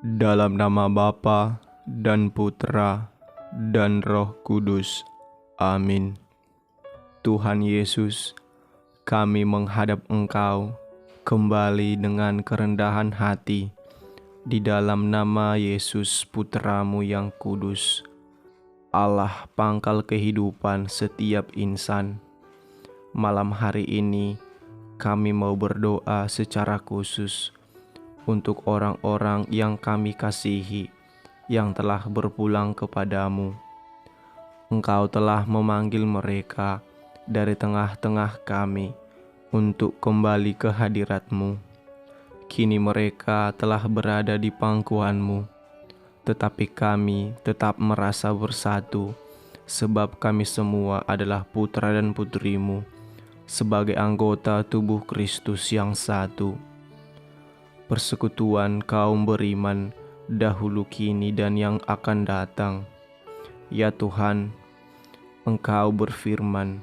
Dalam nama Bapa dan Putra dan Roh Kudus. Amin. Tuhan Yesus, kami menghadap Engkau kembali dengan kerendahan hati di dalam nama Yesus Putramu yang kudus, Allah pangkal kehidupan setiap insan. Malam hari ini kami mau berdoa secara khusus untuk orang-orang yang kami kasihi yang telah berpulang kepadamu. Engkau telah memanggil mereka dari tengah-tengah kami untuk kembali ke hadirat-Mu. Kini mereka telah berada di pangkuan-Mu, tetapi kami tetap merasa bersatu, sebab kami semua adalah putra dan putri-Mu, sebagai anggota tubuh Kristus yang satu. Persekutuan kaum beriman dahulu, kini, dan yang akan datang. Ya Tuhan, Engkau berfirman,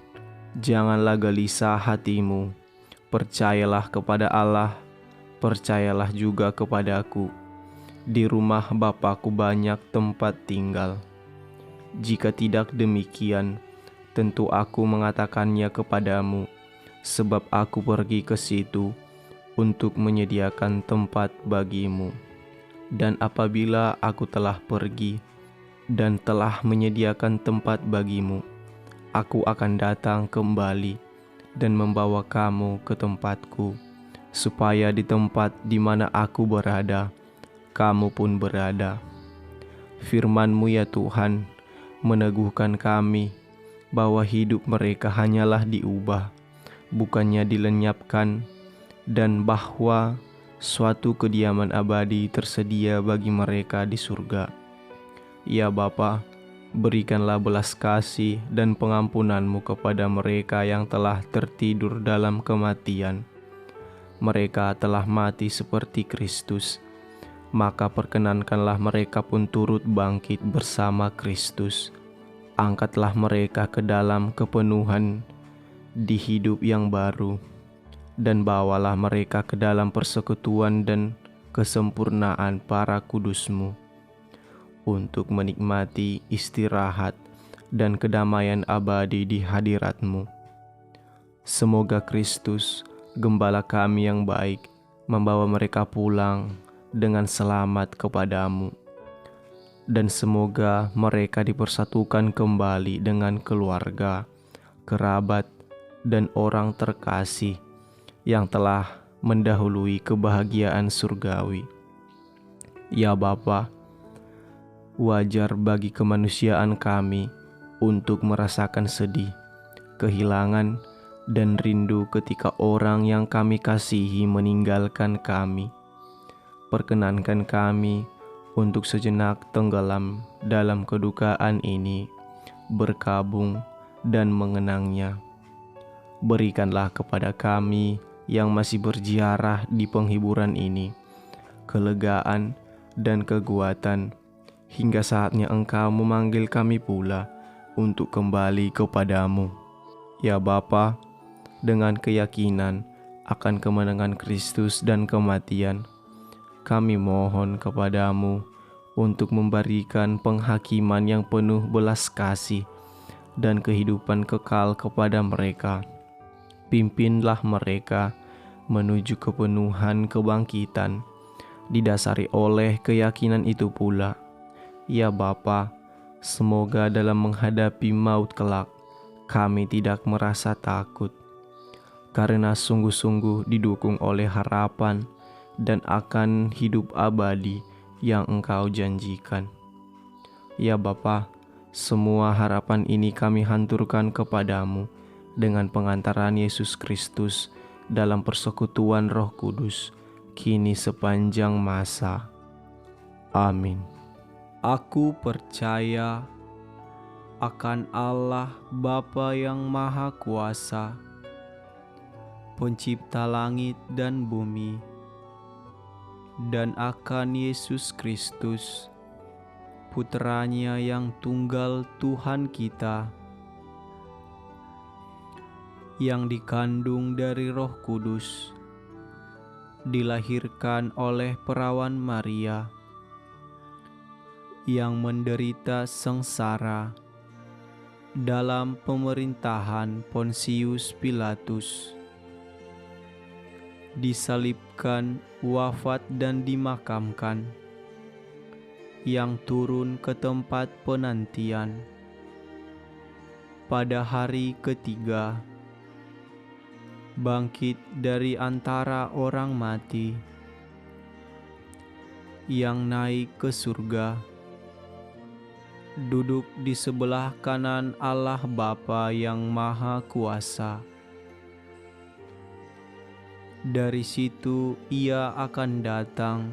janganlah gelisah hatimu, percayalah kepada Allah, percayalah juga kepadaku. Di rumah Bapakku banyak tempat tinggal. Jika tidak demikian, tentu aku mengatakannya kepadamu, sebab aku pergi ke situ untuk menyediakan tempat bagimu. Dan apabila aku telah pergi dan telah menyediakan tempat bagimu, aku akan datang kembali dan membawa kamu ke tempatku, supaya di tempat di mana aku berada, kamu pun berada. Firman-Mu ya Tuhan, meneguhkan kami bahwa hidup mereka hanyalah diubah, bukannya dilenyapkan, dan bahwa suatu kediaman abadi tersedia bagi mereka di surga. Ya Bapa, berikanlah belas kasih dan pengampunan-Mu kepada mereka yang telah tertidur dalam kematian. Mereka telah mati seperti Kristus, maka perkenankanlah mereka pun turut bangkit bersama Kristus. Angkatlah mereka ke dalam kepenuhan di hidup yang baru, dan bawalah mereka ke dalam persekutuan dan kesempurnaan para kudus-Mu, untuk menikmati istirahat dan kedamaian abadi di hadirat-Mu. Semoga Kristus, Gembala kami yang baik, membawa mereka pulang dengan selamat kepadamu. Dan semoga mereka dipersatukan kembali dengan keluarga, kerabat, dan orang terkasih yang telah mendahului kebahagiaan surgawi. Ya Bapa, wajar bagi kemanusiaan kami untuk merasakan sedih, kehilangan, dan rindu ketika orang yang kami kasihi meninggalkan kami. Perkenankan kami untuk sejenak tenggelam dalam kedukaan ini, berkabung dan mengenangnya. Berikanlah kepada kami yang masih berziarah di penghiburan ini kelegaan dan kekuatan, hingga saatnya Engkau memanggil kami pula untuk kembali kepadamu. Ya Bapa, dengan keyakinan akan kemenangan Kristus dan kematian, kami mohon kepadamu untuk memberikan penghakiman yang penuh belas kasih dan kehidupan kekal kepada mereka. Pimpinlah mereka menuju kepenuhan kebangkitan, didasari oleh keyakinan itu pula. Ya Bapa, semoga dalam menghadapi maut kelak, kami tidak merasa takut, karena sungguh-sungguh didukung oleh harapan dan akan hidup abadi yang Engkau janjikan. Ya Bapa, semua harapan ini kami hanturkan kepadamu dengan pengantaran Yesus Kristus dalam persekutuan Roh Kudus, kini sepanjang masa. Amin. Aku percaya akan Allah Bapa yang Maha Kuasa, Pencipta langit dan bumi, dan akan Yesus Kristus, Putranya yang tunggal Tuhan kita, yang dikandung dari Roh Kudus, dilahirkan oleh perawan Maria, yang menderita sengsara dalam pemerintahan Pontius Pilatus, disalibkan, wafat dan dimakamkan, yang turun ke tempat penantian. Pada hari ketiga, bangkit dari antara orang mati, yang naik ke surga, duduk di sebelah kanan Allah Bapa yang Maha Kuasa. Dari situ Ia akan datang,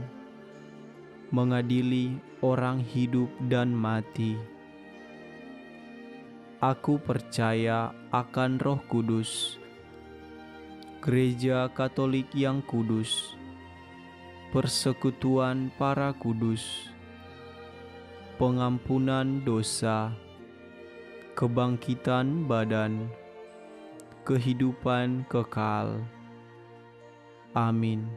mengadili orang hidup dan mati. Aku percaya akan Roh Kudus, Gereja Katolik yang kudus, persekutuan para kudus, pengampunan dosa, kebangkitan badan, kehidupan kekal. Amin.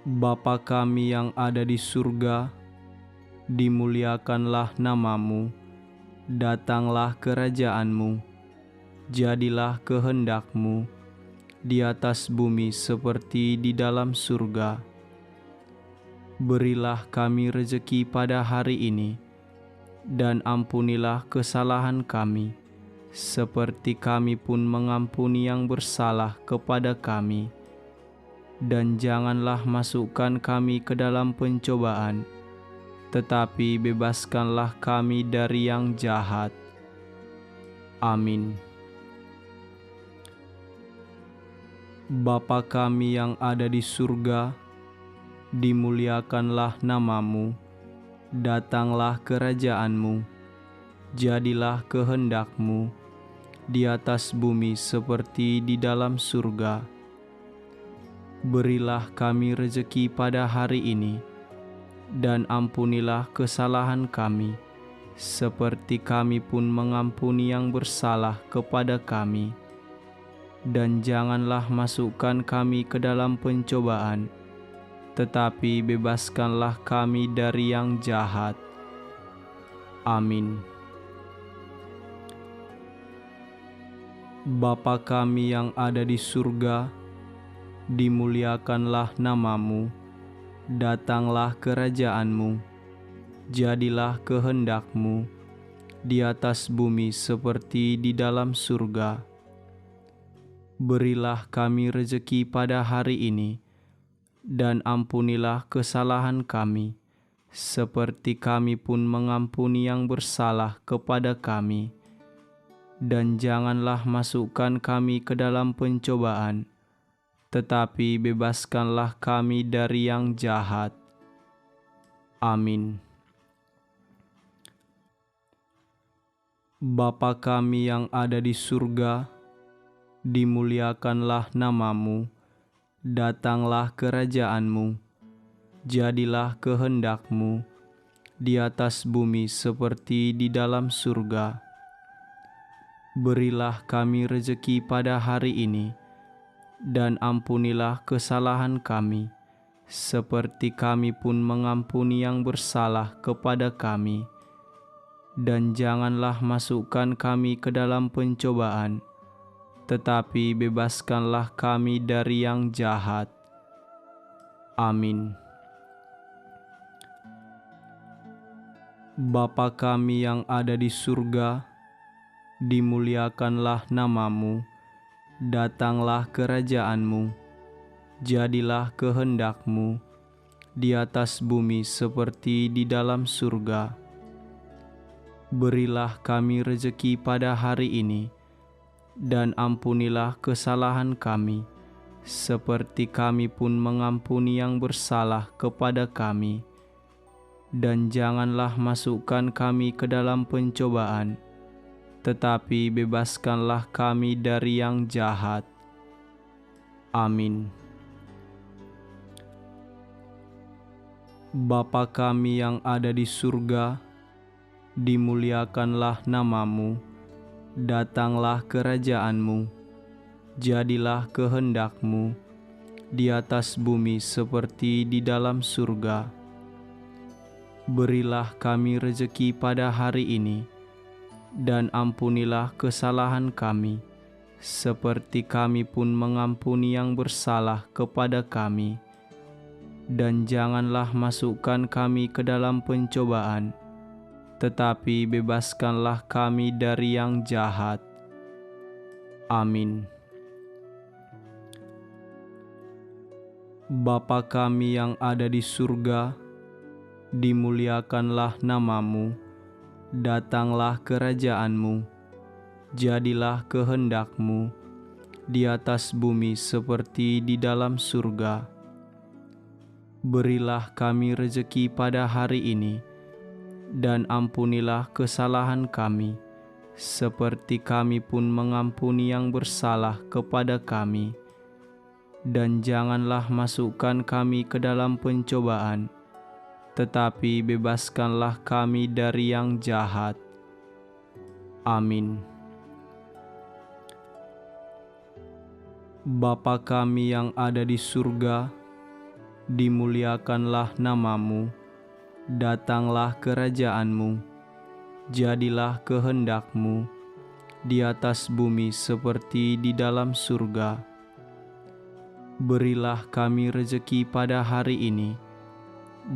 Bapa kami yang ada di surga, dimuliakanlah nama-Mu, datanglah kerajaan-Mu, jadilah kehendak-Mu di atas bumi seperti di dalam surga. Berilah kami rezeki pada hari ini, dan ampunilah kesalahan kami, seperti kami pun mengampuni yang bersalah kepada kami. Dan janganlah masukkan kami ke dalam pencobaan, tetapi bebaskanlah kami dari yang jahat. Amin. Bapa kami yang ada di surga, dimuliakanlah nama-Mu, datanglah kerajaan-Mu, jadilah kehendak-Mu di atas bumi seperti di dalam surga. Berilah kami rezeki pada hari ini, dan ampunilah kesalahan kami, seperti kami pun mengampuni yang bersalah kepada kami. Dan janganlah masukkan kami ke dalam pencobaan, tetapi bebaskanlah kami dari yang jahat. Amin. Bapa kami yang ada di surga, dimuliakanlah nama-Mu, datanglah kerajaan-Mu, jadilah kehendak-Mu di atas bumi seperti di dalam surga. Berilah kami rezeki pada hari ini, dan ampunilah kesalahan kami, seperti kami pun mengampuni yang bersalah kepada kami. Dan janganlah masukkan kami ke dalam pencobaan, tetapi bebaskanlah kami dari yang jahat. Amin. Bapa kami yang ada di surga, dimuliakanlah nama-Mu, datanglah kerajaan-Mu, jadilah kehendak-Mu di atas bumi seperti di dalam surga. Berilah kami rezeki pada hari ini, dan ampunilah kesalahan kami, seperti kami pun mengampuni yang bersalah kepada kami. Dan janganlah masukkan kami ke dalam pencobaan, tetapi bebaskanlah kami dari yang jahat. Amin. Bapa kami yang ada di surga, dimuliakanlah nama-Mu, datanglah kerajaan-Mu, jadilah kehendak-Mu di atas bumi seperti di dalam surga. Berilah kami rezeki pada hari ini, dan ampunilah kesalahan kami, seperti kami pun mengampuni yang bersalah kepada kami. Dan janganlah masukkan kami ke dalam pencobaan, tetapi bebaskanlah kami dari yang jahat. Amin. Bapa kami yang ada di surga, dimuliakanlah nama-Mu, datanglah kerajaan-Mu, jadilah kehendak-Mu di atas bumi seperti di dalam surga. Berilah kami rezeki pada hari ini, dan ampunilah kesalahan kami, seperti kami pun mengampuni yang bersalah kepada kami. Dan janganlah masukkan kami ke dalam pencobaan, tetapi bebaskanlah kami dari yang jahat. Amin. Bapa kami yang ada di surga, dimuliakanlah namamu, datanglah kerajaan-Mu, jadilah kehendak-Mu di atas bumi seperti di dalam surga. Berilah kami rezeki pada hari ini, dan ampunilah kesalahan kami, seperti kami pun mengampuni yang bersalah kepada kami. Dan janganlah masukkan kami ke dalam pencobaan, tetapi bebaskanlah kami dari yang jahat. Amin. Bapa kami yang ada di surga, dimuliakanlah namamu, datanglah kerajaan-Mu, jadilah kehendak-Mu di atas bumi seperti di dalam surga. Berilah kami rezeki pada hari ini,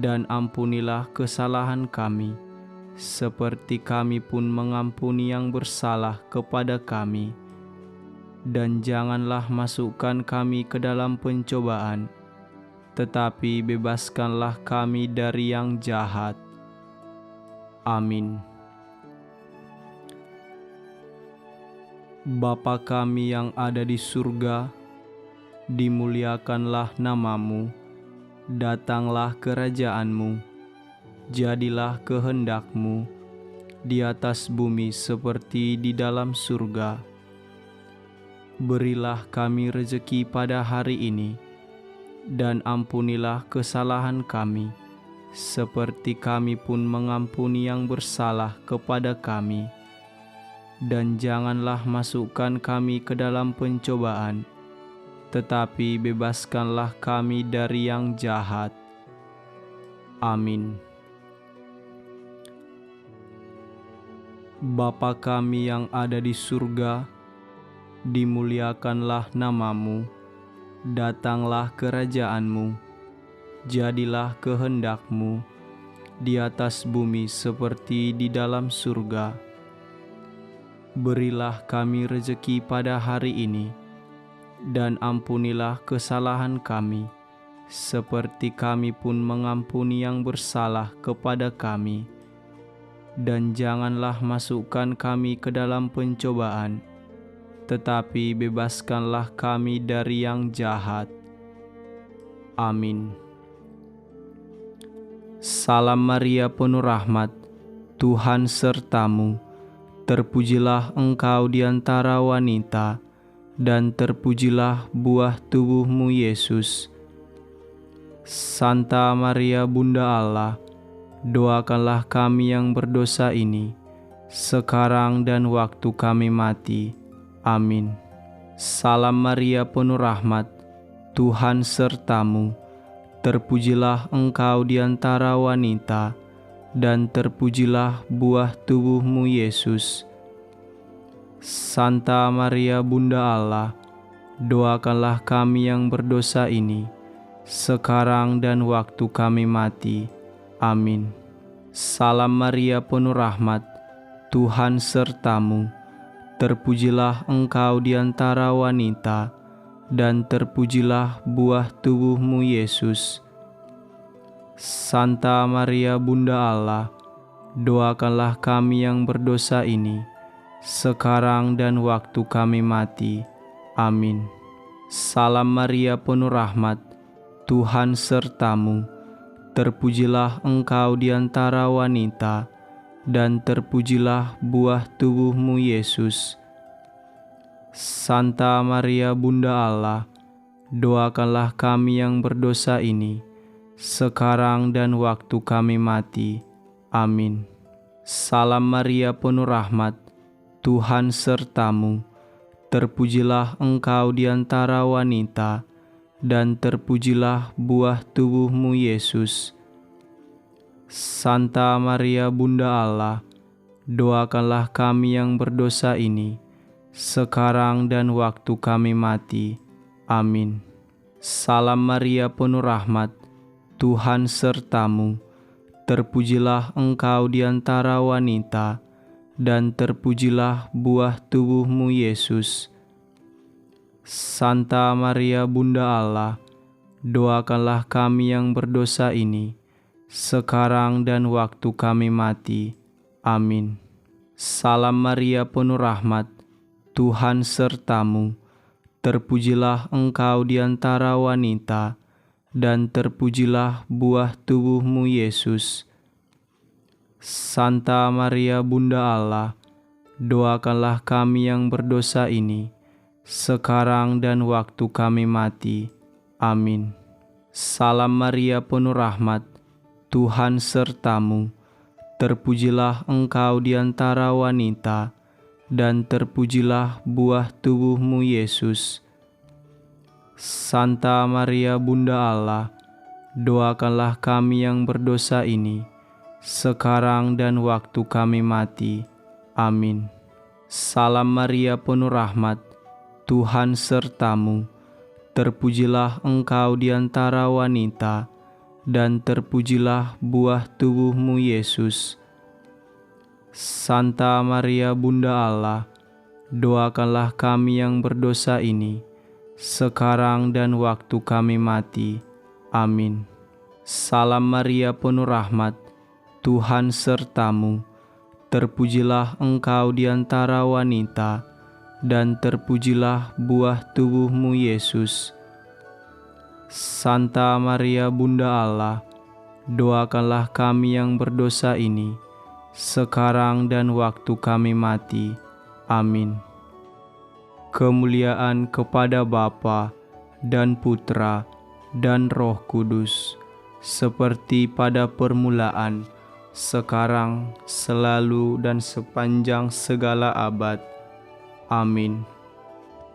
dan ampunilah kesalahan kami, seperti kami pun mengampuni yang bersalah kepada kami. Dan janganlah masukkan kami ke dalam pencobaan, tetapi bebaskanlah kami dari yang jahat. Amin. Bapa kami yang ada di surga, dimuliakanlah namamu, datanglah kerajaan-Mu, jadilah kehendak-Mu di atas bumi seperti di dalam surga. Berilah kami rezeki pada hari ini, dan ampunilah kesalahan kami, seperti kami pun mengampuni yang bersalah kepada kami. Dan janganlah masukkan kami ke dalam pencobaan, tetapi bebaskanlah kami dari yang jahat. Amin. Bapa kami yang ada di surga, dimuliakanlah namamu, datanglah kerajaan-Mu, jadilah kehendak-Mu di atas bumi seperti di dalam surga. Berilah kami rezeki pada hari ini, dan ampunilah kesalahan kami, seperti kami pun mengampuni yang bersalah kepada kami. Dan janganlah masukkan kami ke dalam pencobaan, tetapi bebaskanlah kami dari yang jahat. Amin. Salam Maria, penuh rahmat, Tuhan sertamu. Terpujilah engkau di antara wanita, dan terpujilah buah tubuhmu Yesus. Santa Maria Bunda Allah, doakanlah kami yang berdosa ini, sekarang dan waktu kami mati. Amin. Salam Maria, penuh rahmat, Tuhan sertamu. Terpujilah engkau di antara wanita, dan terpujilah buah tubuhmu Yesus. Santa Maria Bunda Allah, doakanlah kami yang berdosa ini, sekarang dan waktu kami mati. Amin. Salam Maria, penuh rahmat, Tuhan sertamu. Terpujilah engkau di antara wanita, dan terpujilah buah tubuhmu Yesus. Santa Maria Bunda Allah, doakanlah kami yang berdosa ini, sekarang dan waktu kami mati. Amin. Salam Maria, penuh rahmat, Tuhan sertamu. Terpujilah engkau di antara wanita, dan terpujilah buah tubuhmu Yesus. Santa Maria Bunda Allah, doakanlah kami yang berdosa ini, sekarang dan waktu kami mati. Amin. Salam Maria, penuh rahmat, Tuhan sertamu. Terpujilah engkau di antara wanita, dan terpujilah buah tubuhmu Yesus. Santa Maria Bunda Allah, doakanlah kami yang berdosa ini, sekarang dan waktu kami mati. Amin. Salam Maria, penuh rahmat, Tuhan sertamu. Terpujilah engkau di antara wanita, dan terpujilah buah tubuhmu, Yesus. Santa Maria Bunda Allah, doakanlah kami yang berdosa ini, sekarang dan waktu kami mati. Amin. Salam Maria, penuh rahmat, Tuhan sertamu. Terpujilah engkau di antara wanita, dan terpujilah buah tubuhmu, Yesus. Santa Maria Bunda Allah, doakanlah kami yang berdosa ini, sekarang dan waktu kami mati. Amin. Salam Maria, penuh rahmat, Tuhan sertamu. Terpujilah engkau di antara wanita, dan terpujilah buah tubuhmu, Yesus. Santa Maria Bunda Allah, doakanlah kami yang berdosa ini, sekarang dan waktu kami mati. Amin. Salam Maria, penuh rahmat, Tuhan sertamu. Terpujilah engkau di antara wanita, dan terpujilah buah tubuhmu, Yesus. Santa Maria Bunda Allah, doakanlah kami yang berdosa ini, sekarang dan waktu kami mati. Amin. Salam Maria, penuh rahmat, Tuhan sertamu. Terpujilah engkau di antara wanita, dan terpujilah buah tubuhmu, Yesus. Santa Maria Bunda Allah, doakanlah kami yang berdosa ini, sekarang dan waktu kami mati. Amin. Kemuliaan kepada Bapa dan Putra dan Roh Kudus, seperti pada permulaan, sekarang, selalu, dan sepanjang segala abad. Amin.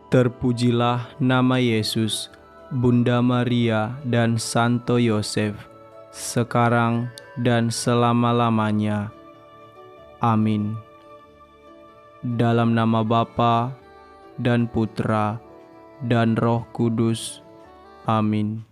Terpujilah nama Yesus, Bunda Maria dan Santo Yosef, sekarang dan selama-lamanya. Amin. Dalam nama Bapa dan Putra dan Roh Kudus. Amin.